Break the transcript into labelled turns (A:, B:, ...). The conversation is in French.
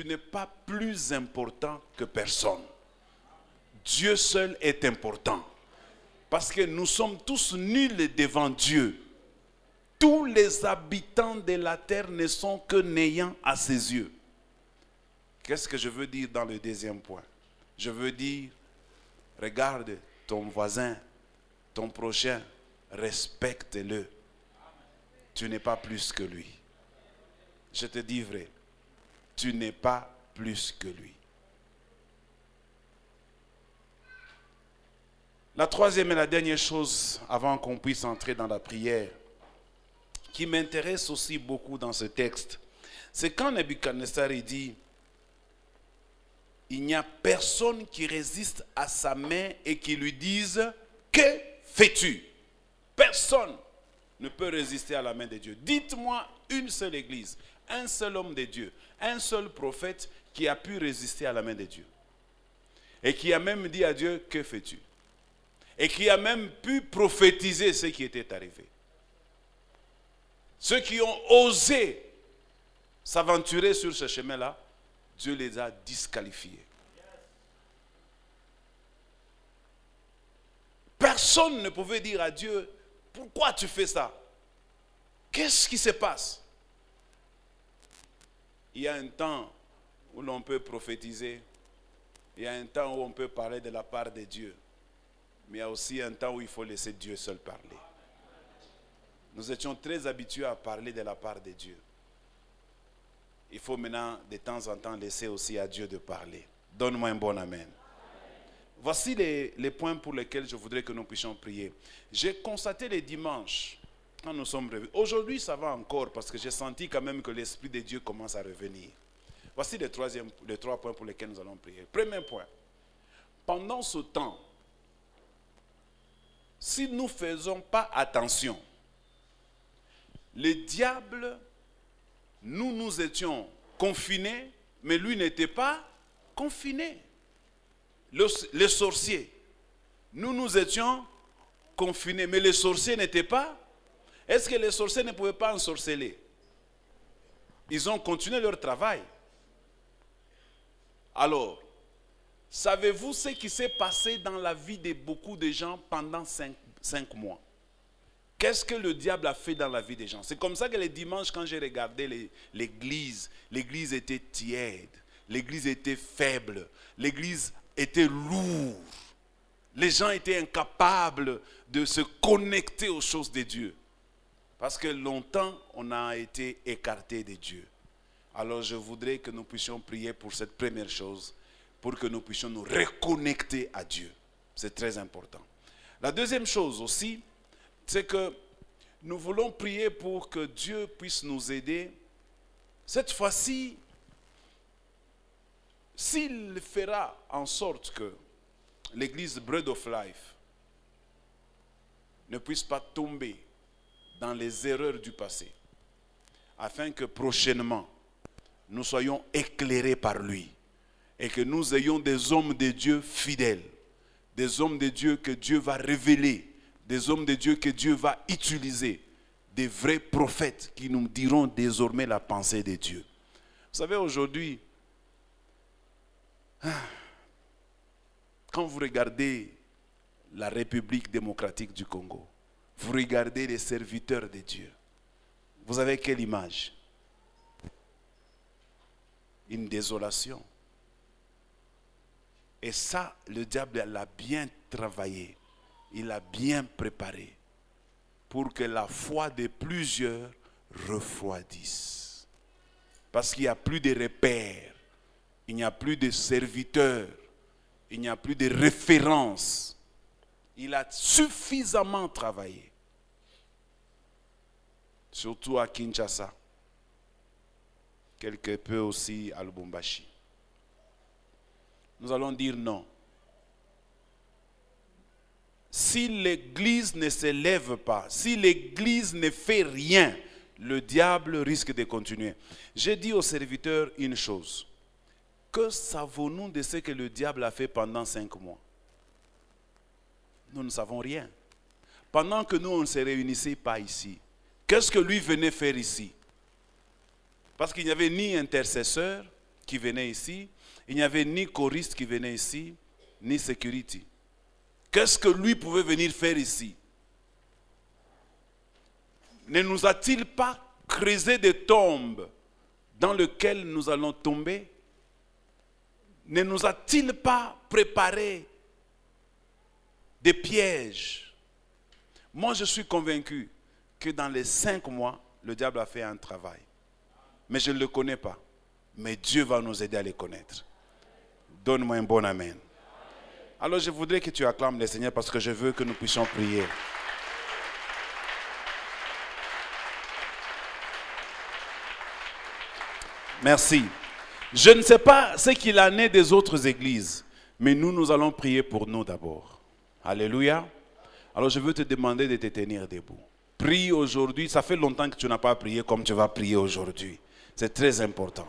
A: n'es pas plus important que personne. Dieu seul est important. Parce que nous sommes tous nuls devant Dieu. Tous les habitants de la terre ne sont que néants à ses yeux. Qu'est-ce que je veux dire dans le deuxième point? Je veux dire, regarde ton voisin, ton prochain, respecte-le. Tu n'es pas plus que lui. Je te dis vrai, tu n'es pas plus que lui. La troisième et la dernière chose, avant qu'on puisse entrer dans la prière, qui m'intéresse aussi beaucoup dans ce texte, c'est quand Nebuchadnezzar dit, il n'y a personne qui résiste à sa main et qui lui dise, que fais-tu? Personne ne peut résister à la main de Dieu. Dites-moi une seule église, un seul homme de Dieu, un seul prophète qui a pu résister à la main de Dieu. Et qui a même dit à Dieu, que fais-tu? Et qui a même pu prophétiser ce qui était arrivé. Ceux qui ont osé s'aventurer sur ce chemin-là, Dieu les a disqualifiés. Personne ne pouvait dire à Dieu, pourquoi tu fais ça? Qu'est-ce qui se passe? Il y a un temps où l'on peut prophétiser. Il y a un temps où on peut parler de la part de Dieu. Mais il y a aussi un temps où il faut laisser Dieu seul parler. Nous étions très habitués à parler de la part de Dieu. Il faut maintenant, de temps en temps, laisser aussi à Dieu de parler. Donne-moi un bon amen. Voici les points pour lesquels je voudrais que nous puissions prier. J'ai constaté les dimanches, quand nous sommes revenus. Aujourd'hui, ça va encore, parce que j'ai senti quand même que l'Esprit de Dieu commence à revenir. Voici les trois points pour lesquels nous allons prier. Premier point. Pendant ce temps, si nous ne faisons pas attention, le diable, nous étions confinés, mais lui n'était pas confiné. Les sorciers, nous étions confinés, mais les sorciers n'étaient pas. Est-ce que les sorciers ne pouvaient pas ensorceler? Ils ont continué leur travail. Alors, savez-vous ce qui s'est passé dans la vie de beaucoup de gens pendant 5 mois? Qu'est-ce que le diable a fait dans la vie des gens? C'est comme ça que les dimanches, quand j'ai regardé l'église, l'église était tiède, l'église était faible, l'église était lourde. Les gens étaient incapables de se connecter aux choses de Dieu. Parce que longtemps, on a été écarté de Dieu. Alors je voudrais que nous puissions prier pour cette première chose, pour que nous puissions nous reconnecter à Dieu. C'est très important. La deuxième chose aussi, c'est que nous voulons prier pour que Dieu puisse nous aider. Cette fois-ci, s'il fera en sorte que l'église Bread of Life ne puisse pas tomber dans les erreurs du passé, afin que prochainement, nous soyons éclairés par lui et que nous ayons des hommes de Dieu fidèles, des hommes de Dieu que Dieu va révéler, des hommes de Dieu que Dieu va utiliser, des vrais prophètes qui nous diront désormais la pensée de Dieu. Vous savez, aujourd'hui, quand vous regardez la République démocratique du Congo, vous regardez les serviteurs de Dieu, vous avez quelle image? Une désolation. Et ça, le diable l'a bien travaillé. Il a bien préparé pour que la foi de plusieurs refroidisse. Parce qu'il n'y a plus de repères, il n'y a plus de serviteurs, il n'y a plus de références. Il a suffisamment travaillé. Surtout à Kinshasa, quelque peu aussi à Lubumbashi. Nous allons dire non. Si l'église ne se lève pas, si l'église ne fait rien, le diable risque de continuer. J'ai dit aux serviteurs une chose. Que savons-nous de ce que le diable a fait pendant 5 mois? Nous ne savons rien. Pendant que nous, on ne se réunissait pas ici, qu'est-ce que lui venait faire ici? Parce qu'il n'y avait ni intercesseur, qui venaient ici. Il n'y avait ni choriste qui venait ici, ni security. Qu'est-ce que lui pouvait venir faire ici? Ne nous a-t-il pas creusé des tombes dans lesquelles nous allons tomber? Ne nous a-t-il pas préparé des pièges? Moi, je suis convaincu que dans les 5 mois, le diable a fait un travail. Mais je ne le connais pas. Mais Dieu va nous aider à les connaître. Donne-moi un bon amen. Alors je voudrais que tu acclames le Seigneur parce que je veux que nous puissions prier. Merci. Je ne sais pas ce qu'il en est des autres églises, mais nous allons prier pour nous d'abord. Alléluia. Alors je veux te demander de te tenir debout. Prie aujourd'hui. Ça fait longtemps que tu n'as pas prié comme tu vas prier aujourd'hui. C'est très important.